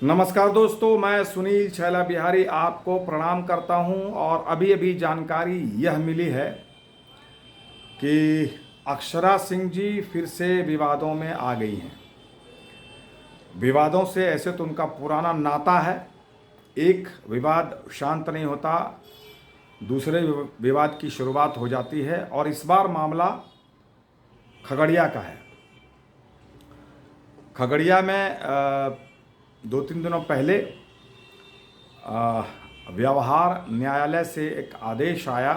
नमस्कार दोस्तों, मैं सुनील छैला बिहारी आपको प्रणाम करता हूं। और अभी अभी जानकारी यह मिली है कि अक्षरा सिंह जी फिर से विवादों में आ गई हैं। विवादों से ऐसे तो उनका पुराना नाता है, एक विवाद शांत नहीं होता, दूसरे विवाद की शुरुआत हो जाती है। और इस बार मामला खगड़िया का है। खगड़िया में 2-3 दिनों पहले व्यवहार न्यायालय से एक आदेश आया,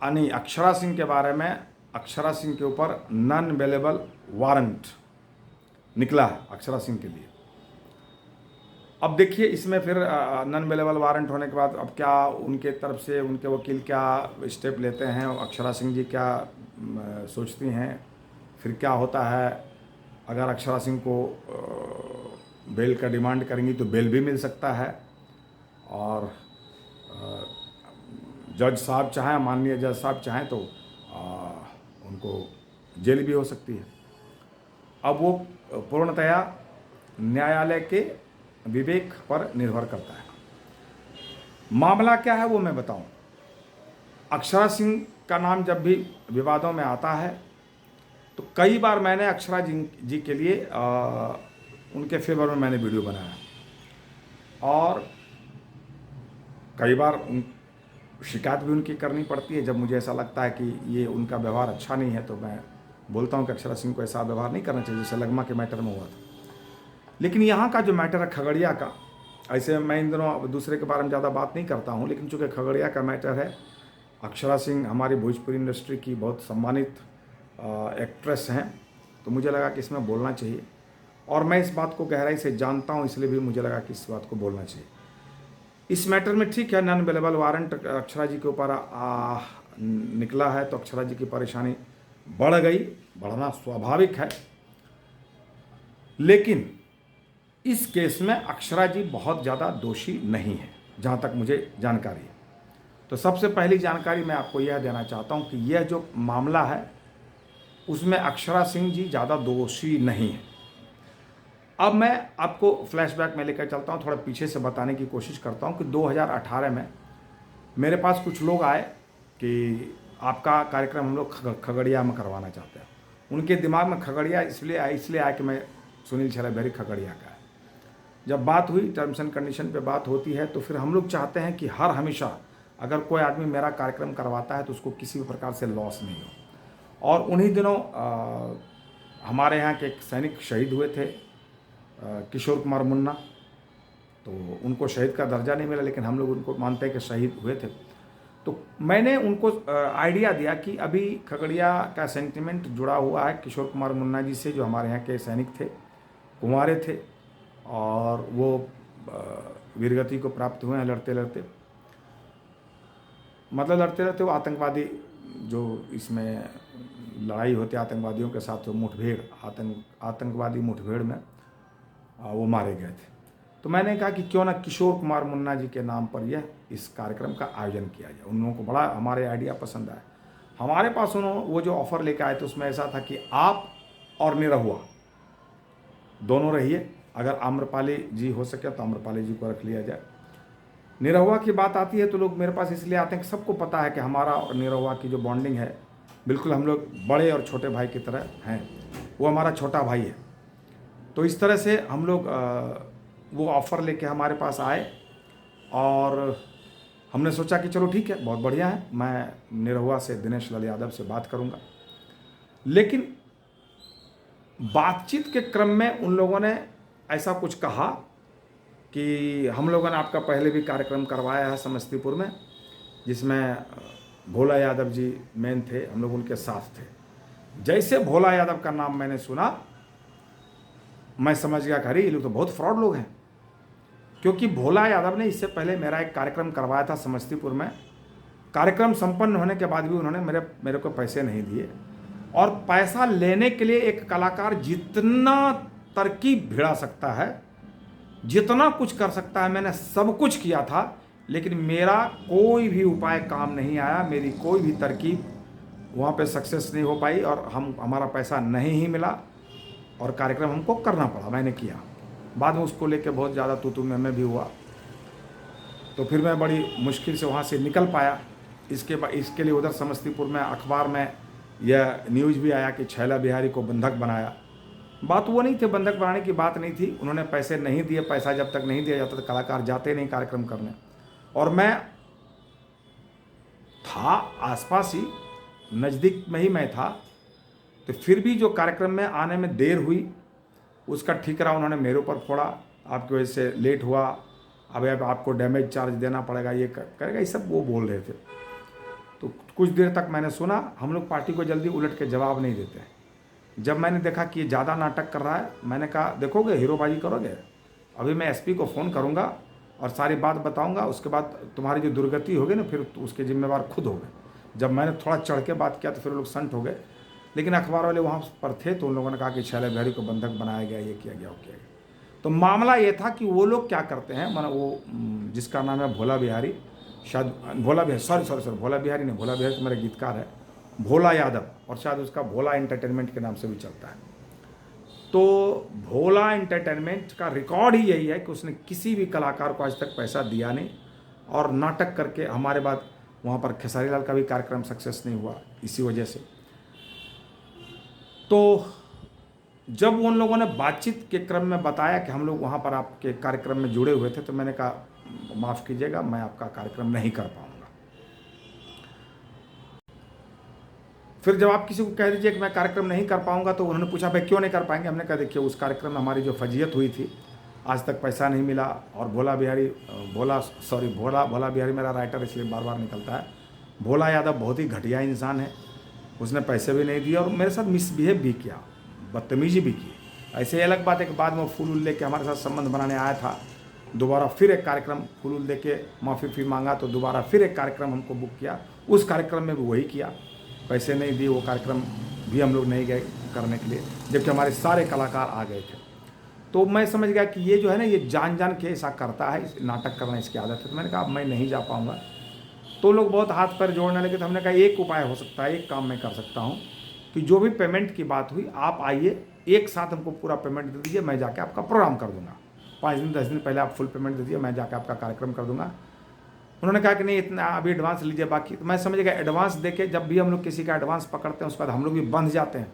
यानी अक्षरा सिंह के बारे में, अक्षरा सिंह के ऊपर नॉन अवेलेबल वारंट निकला है अक्षरा सिंह के लिए। अब देखिए, इसमें फिर नॉन अवेलेबल वारंट होने के बाद अब क्या उनके तरफ से उनके वकील क्या स्टेप लेते हैं, अक्षरा सिंह जी क्या सोचती हैं, फिर क्या होता है। अगर अक्षरा सिंह को बेल का डिमांड करेंगी तो बेल भी मिल सकता है, और जज साहब चाहें, माननीय जज साहब चाहें तो उनको जेल भी हो सकती है। अब वो पूर्णतया न्यायालय के विवेक पर निर्भर करता है। मामला क्या है वो मैं बताऊं। अक्षरा सिंह का नाम जब भी विवादों में आता है तो कई बार मैंने अक्षरा जी के लिए उनके फेवर में मैंने वीडियो बनाया, और कई बार शिकायत भी उनकी करनी पड़ती है। जब मुझे ऐसा लगता है कि ये उनका व्यवहार अच्छा नहीं है तो मैं बोलता हूँ कि अक्षरा सिंह को ऐसा व्यवहार नहीं करना चाहिए जैसे लगमा के मैटर में हुआ था। लेकिन यहाँ का जो मैटर है खगड़िया का, ऐसे मैं इन दिनों दूसरे के बारे में ज़्यादा बात नहीं करता हूँ, लेकिन चूँकि खगड़िया का मैटर है, अक्षरा सिंह हमारी भोजपुरी इंडस्ट्री की बहुत सम्मानित एक्ट्रेस हैं, तो मुझे लगा कि इसमें बोलना चाहिए। और मैं इस बात को गहराई से जानता हूँ, इसलिए भी मुझे लगा कि इस बात को बोलना चाहिए। इस मैटर में ठीक है, नॉन अवेलेबल वारंट अक्षरा जी के ऊपर निकला है तो अक्षरा जी की परेशानी बढ़ गई, बढ़ना स्वाभाविक है। लेकिन इस केस में अक्षरा जी बहुत ज़्यादा दोषी नहीं है, जहाँ तक मुझे जानकारी है। तो सबसे पहली जानकारी मैं आपको यह देना चाहता हूँ कि यह जो मामला है उसमें अक्षरा सिंह जी ज़्यादा दोषी नहीं है। अब मैं आपको फ्लैशबैक में लेकर चलता हूँ, थोड़ा पीछे से बताने की कोशिश करता हूँ कि 2018 में मेरे पास कुछ लोग आए कि आपका कार्यक्रम हम लोग खगड़िया में करवाना चाहते हैं। उनके दिमाग में खगड़िया इसलिए आया कि मैं सुनील छैला बिहारी खगड़िया का है। जब बात हुई, टर्म्स एंड कंडीशन पे बात होती है, तो फिर हम लोग चाहते हैं कि हर हमेशा अगर कोई आदमी मेरा कार्यक्रम करवाता है तो उसको किसी भी प्रकार से लॉस नहीं हो। और उन्हीं दिनों हमारे यहाँ के एक सैनिक शहीद हुए थे, किशोर कुमार मुन्ना, तो उनको शहीद का दर्जा नहीं मिला, लेकिन हम लोग उनको मानते हैं कि शहीद हुए थे। तो मैंने उनको आइडिया दिया कि अभी खगड़िया का सेंटिमेंट जुड़ा हुआ है किशोर कुमार मुन्ना जी से, जो हमारे यहाँ के सैनिक थे, कुंवारे थे, और वो वीरगति को प्राप्त हुए हैं लड़ते लड़ते। मतलब लड़ते लड़ते वो आतंकवादी, जो इसमें लड़ाई होती है आतंकवादियों के साथ, वो मुठभेड़, आतंकवादी मुठभेड़ में वो मारे गए थे। तो मैंने कहा कि क्यों ना किशोर कुमार मुन्ना जी के नाम पर यह इस कार्यक्रम का आयोजन किया जाए। उन लोगों को बड़ा हमारे आइडिया पसंद आया। हमारे पास उन्होंने वो जो ऑफ़र लेकर आए थे उसमें ऐसा था कि आप और निरहुआ दोनों रहिए, अगर आम्रपाली जी हो सके तो आम्रपाली जी को रख लिया जाए। निरहुआ की बात आती है तो लोग मेरे पास इसलिए आते हैं कि सबको पता है कि हमारा और निरहुआ की जो बॉन्डिंग है, बिल्कुल हम लोग बड़े और छोटे भाई की तरह हैं। वो हमारा छोटा भाई है। तो इस तरह से हम लोग वो ऑफ़र लेके हमारे पास आए, और हमने सोचा कि चलो ठीक है, बहुत बढ़िया है, मैं निरहुआ से, दिनेश लाल यादव से बात करूंगा। लेकिन बातचीत के क्रम में उन लोगों ने ऐसा कुछ कहा कि हम लोगों ने आपका पहले भी कार्यक्रम करवाया है समस्तीपुर में, जिसमें भोला यादव जी मेन थे, हम लोग उनके साथ थे। जैसे भोला यादव का नाम मैंने सुना, मैं समझ गया कि अरे ये लोग तो बहुत फ्रॉड लोग हैं, क्योंकि भोला यादव ने इससे पहले मेरा एक कार्यक्रम करवाया था समस्तीपुर में। कार्यक्रम संपन्न होने के बाद भी उन्होंने मेरे को पैसे नहीं दिए, और पैसा लेने के लिए एक कलाकार जितना तरकीब भिड़ा सकता है, जितना कुछ कर सकता है, मैंने सब कुछ किया था, लेकिन मेरा कोई भी उपाय काम नहीं आया, मेरी कोई भी तरकीब वहाँ पे सक्सेस नहीं हो पाई, और हमारा पैसा नहीं ही मिला, और कार्यक्रम हमको करना पड़ा। मैंने किया। बाद में उसको लेके बहुत ज़्यादा तू मैं भी हुआ। तो फिर मैं बड़ी मुश्किल से वहाँ से निकल पाया। इसके लिए उधर समस्तीपुर में अखबार में यह न्यूज़ भी आया कि छैला बिहारी को बंधक बनाया। बात वो नहीं थी, बंधक बनाने की बात नहीं थी, उन्होंने पैसे नहीं दिए। पैसा जब तक नहीं दिया जाता तो कलाकार जाते नहीं कार्यक्रम करने। और मैं था आसपास ही, नज़दीक में ही मैं था, तो फिर भी जो कार्यक्रम में आने में देर हुई उसका ठिकरा उन्होंने मेरे ऊपर फोड़ा। आपकी वजह से लेट हुआ, अब आपको डैमेज चार्ज देना पड़ेगा, ये करेगा, ये सब वो बोल रहे थे। तो कुछ देर तक मैंने सुना। हम लोग पार्टी को जल्दी उलट के जवाब नहीं देते हैं। जब मैंने देखा कि ये ज़्यादा नाटक कर रहा है, मैंने कहा देखोगे हीरोबाजी करोगे, अभी मैं एसपी को फ़ोन करूँगा और सारी बात बताऊँगा, उसके बाद तुम्हारी जो दुर्गति होगी ना फिर उसके जिम्मेवार खुद होगे। जब मैंने थोड़ा चढ़ के बात किया तो फिर लोग संट हो गए। लेकिन अखबार वाले वहाँ पर थे तो उन लोगों ने कहा कि छैला बिहारी को बंधक बनाया गया, ये किया गया, वो किया गया। तो मामला ये था कि वो लोग क्या करते हैं, माना वो जिसका नाम है भोला बिहारी, शायद भोला बिहारी, सॉरी भोला बिहारी नहीं, भोला बिहारी तो मेरा गीतकार है, भोला यादव, और शायद उसका भोला एंटरटेनमेंट के नाम से भी चलता है। तो भोला एंटरटेनमेंट का रिकॉर्ड ही यही है कि उसने किसी भी कलाकार को आज तक पैसा दिया नहीं, और नाटक करके हमारे बाद वहाँ पर खेसारी लाल का भी कार्यक्रम सक्सेस नहीं हुआ इसी वजह से। तो जब उन लोगों ने बातचीत के क्रम में बताया कि हम लोग वहाँ पर आपके कार्यक्रम में जुड़े हुए थे, तो मैंने कहा माफ़ कीजिएगा, मैं आपका कार्यक्रम नहीं कर पाऊँगा। फिर जब आप किसी को कह दीजिए कि मैं कार्यक्रम नहीं कर पाऊँगा, तो उन्होंने पूछा भाई क्यों नहीं कर पाएंगे। हमने कहा देखिए उस कार्यक्रम में हमारी जो फजीयत हुई थी, आज तक पैसा नहीं मिला, और भोला बिहारी मेरा राइटर इसलिए बार बार निकलता है। भोला यादव बहुत ही घटिया इंसान है, उसने पैसे भी नहीं दिए और मेरे साथ मिसबिहेव भी किया, बदतमीजी भी की। ऐसे अलग बात है कि बाद में फूल लेके हमारे साथ संबंध बनाने आया था, दोबारा फिर एक कार्यक्रम फूल लेके माफ़ी मांगा, तो दोबारा फिर एक कार्यक्रम हमको बुक किया। उस कार्यक्रम में भी वही किया, पैसे नहीं दिए, वो कार्यक्रम भी हम लोग नहीं गए करने के लिए, जबकि हमारे सारे कलाकार आ गए थे। तो मैं समझ गया कि ये जो है ना, ये जान के ऐसा करता है, नाटक करना इसकी आदत है। तो मैंने कहा अब मैं नहीं जा पाऊँगा। तो लोग बहुत हाथ पैर जोड़ने लगे। तो हमने कहा एक उपाय हो सकता है, एक काम मैं कर सकता हूँ कि जो भी पेमेंट की बात हुई, आप आइए एक साथ हमको पूरा पेमेंट दे दीजिए, मैं जाके आपका प्रोग्राम कर दूंगा। 5 दिन 10 दिन पहले आप फुल पेमेंट दे दीजिए, मैं जाके आपका कार्यक्रम कर दूंगा। उन्होंने कहा कि नहीं इतना अभी एडवांस लीजिए बाकी। तो मैं समझ गया एडवांस देके, जब भी हम लोग किसी का एडवांस पकड़ते हैं उसके बाद हम लोग भी बंध जाते हैं।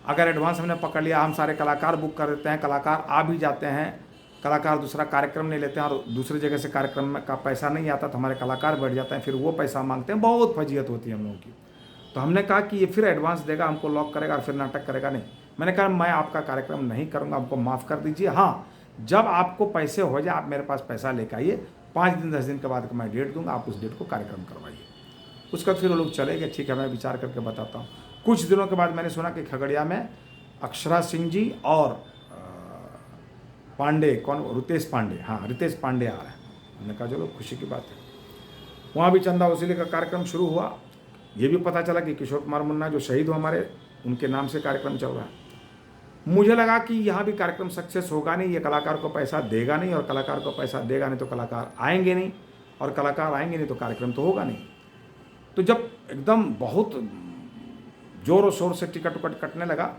अगर एडवांस हमने पकड़ लिया, हम सारे कलाकार बुक कर देते हैं, कलाकार आ भी जाते हैं, कलाकार दूसरा कार्यक्रम नहीं लेते हैं और दूसरी जगह से कार्यक्रम का पैसा नहीं आता तो हमारे कलाकार बैठ जाते हैं, फिर वो पैसा मांगते हैं, बहुत फजीयत होती है हम लोगों की। तो हमने कहा कि ये फिर एडवांस देगा, हमको लॉक करेगा और फिर नाटक करेगा, नहीं। मैंने कहा मैं आपका कार्यक्रम नहीं करूँगा, हमको माफ़ कर दीजिए। हाँ, जब आपको पैसे हो जाए आप मेरे पास पैसा लेकर आइए, 5 दिन 10 दिन के बाद मैं डेट दूंगा, आप उस डेट को कार्यक्रम करवाइए। उसका फिर वो लोग चले गए, ठीक है मैं विचार करके बताता हूँ। कुछ दिनों के बाद मैंने सुना कि खगड़िया में अक्षरा सिंह जी और पांडे, कौन, रितेश पांडे, हाँ रितेश पांडे आ रहे हैं। हमने कहा चलो खुशी की बात है। वहाँ भी चंदा वसूली का कार्यक्रम शुरू हुआ। ये भी पता चला कि किशोर कुमार मुन्ना जो शहीद हुआ हमारे, उनके नाम से कार्यक्रम चल रहा है। मुझे लगा कि यहाँ भी कार्यक्रम सक्सेस होगा नहीं, ये कलाकार को पैसा देगा नहीं, और कलाकार को पैसा देगा नहीं तो कलाकार आएंगे नहीं, और कलाकार आएंगे नहीं तो कार्यक्रम तो होगा नहीं। तो जब एकदम बहुत जोर और शोर से टिकट उकट कटने लगा,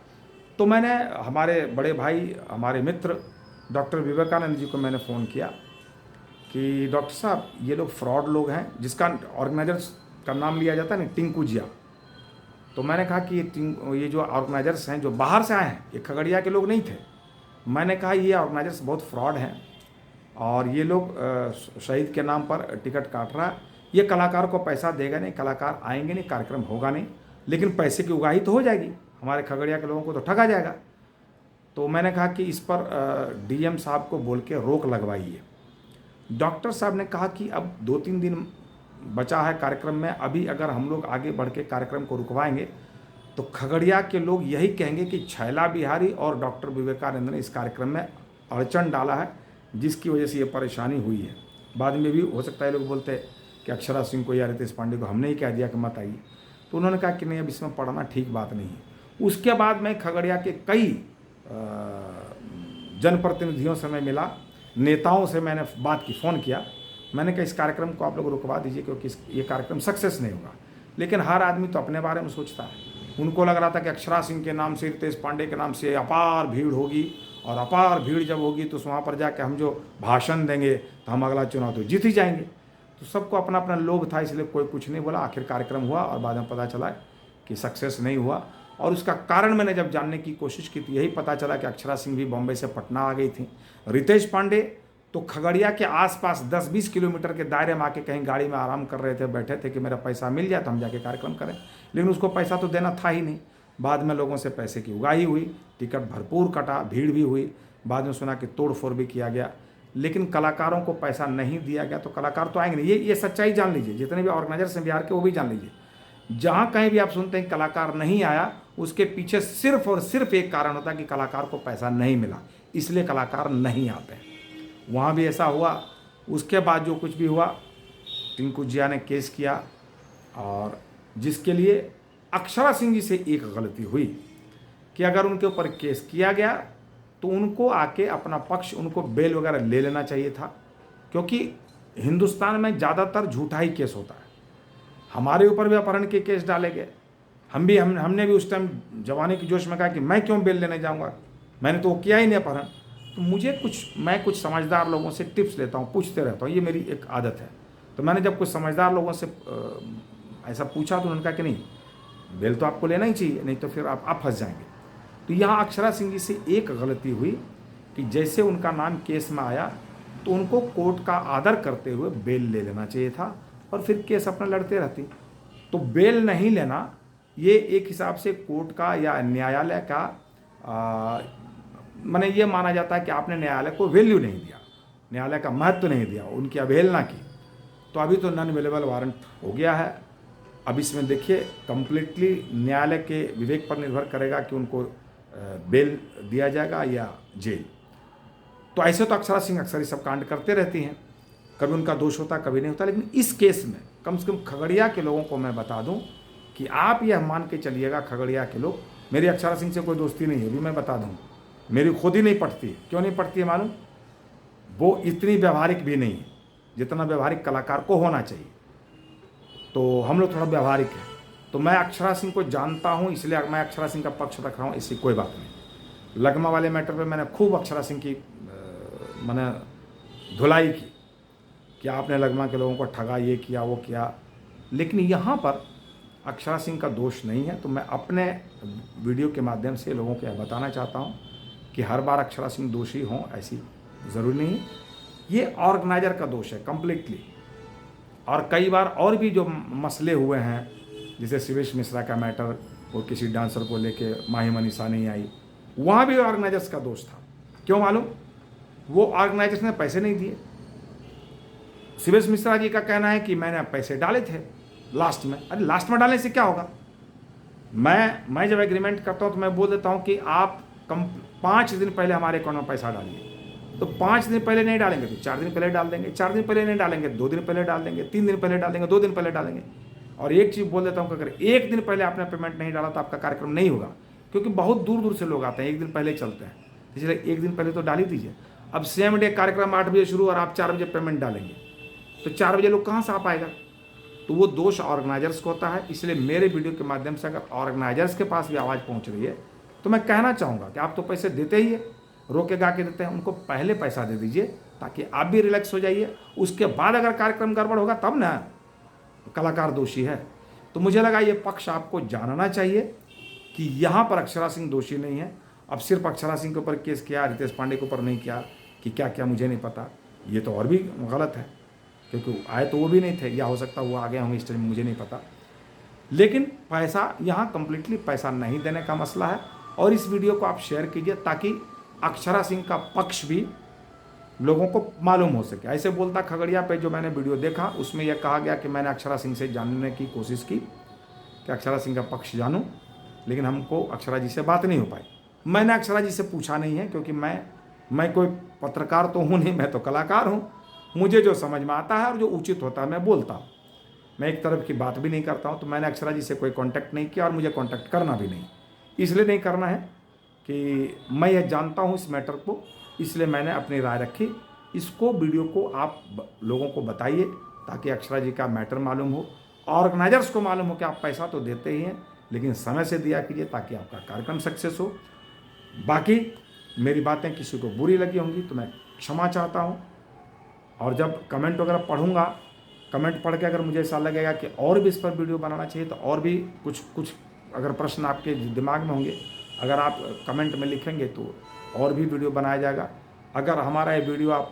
तो मैंने हमारे बड़े भाई, हमारे मित्र डॉक्टर विवेकानंद जी को मैंने फ़ोन किया कि डॉक्टर साहब ये लोग फ्रॉड लोग हैं, जिसका ऑर्गेनाइजर्स का नाम लिया जाता है ना, टिंकू जिया। तो मैंने कहा कि ये जो ऑर्गेनाइजर्स हैं जो बाहर से आए हैं, ये खगड़िया के लोग नहीं थे। मैंने कहा ये ऑर्गेनाइजर्स बहुत फ्रॉड हैं और ये लोग शहीद के नाम पर टिकट काट रहा है, ये कलाकार को पैसा देगा नहीं, कलाकार आएंगे नहीं, कार्यक्रम होगा नहीं, लेकिन पैसे की उगाही तो हो जाएगी, हमारे खगड़िया के लोगों को तो ठगा जाएगा। तो मैंने कहा कि इस पर डीएम साहब को बोल के रोक लगवाइए। डॉक्टर साहब ने कहा कि अब 2-3 दिन बचा है कार्यक्रम में, अभी अगर हम लोग आगे बढ़ के कार्यक्रम को रुकवाएंगे तो खगड़िया के लोग यही कहेंगे कि छैला बिहारी और डॉक्टर विवेकानंद ने इस कार्यक्रम में अड़चन डाला है, जिसकी वजह से ये परेशानी हुई है। बाद में भी हो सकता है लोग बोलते हैं कि अक्षरा सिंह को या रितेश पांडे को हमने ही कह दिया कि मत आइए। तो उन्होंने कहा कि नहीं, अब इसमें पढ़ना ठीक बात नहीं है। उसके बाद मैं खगड़िया के कई जनप्रतिनिधियों से मैं मिला, नेताओं से मैंने बात की, फ़ोन किया। मैंने कहा इस कार्यक्रम को आप लोग रुकवा दीजिए क्योंकि ये कार्यक्रम सक्सेस नहीं होगा। लेकिन हर आदमी तो अपने बारे में सोचता है। उनको लग रहा था कि अक्षरा सिंह के नाम से, रितेश पांडे के नाम से अपार भीड़ होगी और अपार भीड़ जब होगी तो वहाँ पर जाके हम जो भाषण देंगे तो हम अगला चुनाव तो जीत ही जाएंगे। तो सबको अपना अपना लोभ था, इसलिए कोई कुछ नहीं बोला। आखिर कार्यक्रम हुआ और बाद में पता चला कि सक्सेस नहीं हुआ। और उसका कारण मैंने जब जानने की कोशिश की तो यही पता चला कि अक्षरा सिंह भी बॉम्बे से पटना आ गई थी। रितेश पांडे तो खगड़िया के आसपास 10-20 किलोमीटर के दायरे में आके कहीं गाड़ी में आराम कर रहे थे, बैठे थे कि मेरा पैसा मिल जाए तो हम जाके कार्यक्रम करें। लेकिन उसको पैसा तो देना था ही नहीं। बाद में लोगों से पैसे की उगाही हुई, टिकट भरपूर कटा, भीड़ भी हुई। बाद में सुना कि तोड़ फोड़ भी किया गया, लेकिन कलाकारों को पैसा नहीं दिया गया तो कलाकार तो आएंगे नहीं। ये सच्चाई जान लीजिए, जितने भी ऑर्गेनाइजर्स हैं बिहार के वो भी जान लीजिए। जहाँ कहीं भी आप सुनते हैं कलाकार नहीं आया, उसके पीछे सिर्फ और सिर्फ एक कारण होता है कि कलाकार को पैसा नहीं मिला, इसलिए कलाकार नहीं आते हैं। वहाँ भी ऐसा हुआ। उसके बाद जो कुछ भी हुआ, टिंकू जिया ने केस किया, और जिसके लिए अक्षरा सिंह जी से एक गलती हुई कि अगर उनके ऊपर केस किया गया तो उनको आके अपना पक्ष, उनको बेल वगैरह ले लेना चाहिए था, क्योंकि हिंदुस्तान में ज़्यादातर झूठा ही केस होता है। हमारे ऊपर भी अपहरण के केस डाले गए। हमने भी उस टाइम जवानी की जोश में कहा कि मैं क्यों बेल लेने जाऊंगा, मैंने तो वो किया ही नहीं अपहरण। तो मैं कुछ समझदार लोगों से टिप्स लेता हूँ, पूछते रहता हूँ, ये मेरी एक आदत है। तो मैंने जब कुछ समझदार लोगों से ऐसा पूछा तो उन्होंने कहा कि नहीं, बेल तो आपको लेना ही चाहिए, नहीं तो फिर आप फंस जाएंगे। तो यहाँ अक्षरा सिंह जी से एक गलती हुई कि जैसे उनका नाम केस में आया तो उनको कोर्ट का आदर करते हुए बेल ले लेना चाहिए था और फिर केस अपना लड़ते रहती। तो बेल नहीं लेना ये एक हिसाब से कोर्ट का या न्यायालय का माने ये माना जाता है कि आपने न्यायालय को वैल्यू नहीं दिया, न्यायालय का महत्व नहीं दिया, उनकी अवहेलना की। तो अभी तो नॉन अवेलेबल वारंट हो गया है। अब इसमें देखिए कंप्लीटली न्यायालय के विवेक पर निर्भर करेगा कि उनको बेल दिया जाएगा या जेल। तो ऐसे तो अक्षरा सिंह अक्सर ही सब कांड करते रहती हैं, कभी उनका दोष होता कभी नहीं होता। लेकिन इस केस में कम से कम खगड़िया के लोगों को मैं बता दूं कि आप यह मान के चलिएगा, खगड़िया के लोग, मेरी अक्षरा सिंह से कोई दोस्ती नहीं है, अभी मैं बता दूं, मेरी खुद ही नहीं पटती। क्यों नहीं पटती है मालूम? वो इतनी व्यवहारिक भी नहीं है जितना व्यवहारिक कलाकार को होना चाहिए। तो हम लोग थोड़ा व्यवहारिक हैं। तो मैं अक्षरा सिंह को जानता हूँ, इसलिए मैं अक्षरा सिंह का पक्ष रख रहा हूँ, इससे कोई बात नहीं। लगमा वाले मैटर पे मैंने खूब अक्षरा सिंह की मैंने धुलाई की कि आपने लगमा के लोगों को ठगा, ये किया वो किया। लेकिन यहाँ पर अक्षरा सिंह का दोष नहीं है। तो मैं अपने वीडियो के माध्यम से लोगों को यह बताना चाहता हूँ कि हर बार अक्षरा सिंह दोषी हों ऐसी ज़रूरी नहीं है। ये ऑर्गेनाइजर का दोष है कंप्लीटली। और कई बार और भी जो मसले हुए हैं, जैसे शिवेश मिश्रा का मैटर, वो किसी डांसर को लेके माही मनीषा नहीं आई, वहाँ भी ऑर्गेनाइजर्स का दोष था। क्यों मालूम? वो ऑर्गेनाइजर्स ने पैसे नहीं दिए। शिवेश मिश्रा जी का कहना है कि मैंने पैसे डाले थे लास्ट में। अरे लास्ट में डालने से क्या होगा? मैं जब एग्रीमेंट करता हूँ तो मैं बोल देता हूँ कि आप 5 दिन पहले हमारे अकाउंट में पैसा डालिए। तो 5 दिन पहले नहीं डालेंगे तो 4 दिन पहले डाल देंगे, 4 दिन पहले नहीं डालेंगे 2 दिन पहले डाल देंगे, 3 दिन पहले डाल देंगे, 2 दिन पहले डालेंगे। और एक चीज़ बोल देता हूँ कि अगर 1 दिन पहले आपने पेमेंट नहीं डाला तो आपका कार्यक्रम नहीं होगा, क्योंकि बहुत दूर दूर से लोग आते हैं, 1 दिन पहले चलते हैं, इसलिए 1 दिन पहले तो डाल ही दीजिए। अब सेम डे कार्यक्रम 8 बजे शुरू और आप 4 बजे पेमेंट डालेंगे तो 4 बजे लोग कहाँ से आ पाएगा? तो वो दोष ऑर्गेनाइजर्स को होता है। इसलिए मेरे वीडियो के माध्यम से अगर ऑर्गेनाइजर्स के पास भी आवाज़ पहुँच रही है तो मैं कहना चाहूँगा कि आप तो पैसे देते ही है, रोके गा के देते हैं, उनको पहले पैसा दे दीजिए ताकि आप भी रिलैक्स हो जाइए। उसके बाद अगर कार्यक्रम गड़बड़ होगा तब ना कलाकार दोषी है। तो मुझे लगा ये पक्ष आपको जानना चाहिए कि यहाँ पर अक्षरा सिंह दोषी नहीं है। अब सिर्फ अक्षरा सिंह के ऊपर केस किया, रितेश पांडे के ऊपर नहीं किया कि क्या क्या मुझे नहीं पता, ये तो और भी गलत है, क्योंकि आए तो वो भी नहीं थे, या हो सकता वो आ गए होंगे इस टाइम, मुझे नहीं पता। लेकिन पैसा यहाँ कंप्लीटली पैसा नहीं देने का मसला है। और इस वीडियो को आप शेयर कीजिए ताकि अक्षरा सिंह का पक्ष भी लोगों को मालूम हो सके। ऐसे बोलता खगड़िया पे जो मैंने वीडियो देखा उसमें यह कहा गया कि मैंने अक्षरा सिंह से जानने की कोशिश की कि अक्षरा सिंह का पक्ष जानूं, लेकिन हमको अक्षरा जी से बात नहीं हो पाई। मैंने अक्षरा जी से पूछा नहीं है, क्योंकि मैं कोई पत्रकार तो हूँ नहीं, मैं तो कलाकार हूँ। मुझे जो समझ में आता है और जो उचित होता है मैं बोलता हूँ, मैं एक तरफ की बात भी नहीं करता हूँ। तो मैंने अक्षरा जी से कोई कॉन्टैक्ट नहीं किया और मुझे कॉन्टैक्ट करना भी नहीं, इसलिए नहीं करना है कि मैं ये जानता हूँ इस मैटर को, इसलिए मैंने अपनी राय रखी। इसको वीडियो को आप लोगों को बताइए ताकि अक्षरा जी का मैटर मालूम हो, ऑर्गेनाइजर्स को मालूम हो कि आप पैसा तो देते ही हैं लेकिन समय से दिया कीजिए ताकि आपका कार्यक्रम सक्सेस हो। बाकी मेरी बातें किसी को बुरी लगी होंगी तो मैं क्षमा चाहता हूँ। और जब कमेंट वगैरह पढ़ूंगा, कमेंट पढ़ के अगर मुझे ऐसा लगेगा कि और भी इस पर वीडियो बनाना चाहिए तो और भी कुछ अगर प्रश्न आपके दिमाग में होंगे, अगर आप कमेंट में लिखेंगे तो और भी वीडियो बनाया जाएगा। अगर हमारा ये वीडियो आप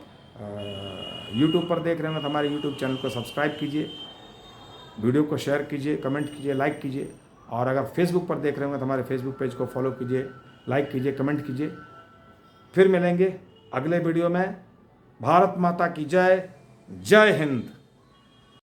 यूट्यूब पर देख रहे हो तो हमारे यूट्यूब चैनल को सब्सक्राइब कीजिए, वीडियो को शेयर कीजिए, कमेंट कीजिए, लाइक कीजिए। और अगर फेसबुक पर देख रहे हो तो हमारे फेसबुक पेज को फॉलो कीजिए, लाइक कीजिए, कमेंट कीजिए। फिर मिलेंगे अगले वीडियो में। भारत माता की जय, जय हिंद।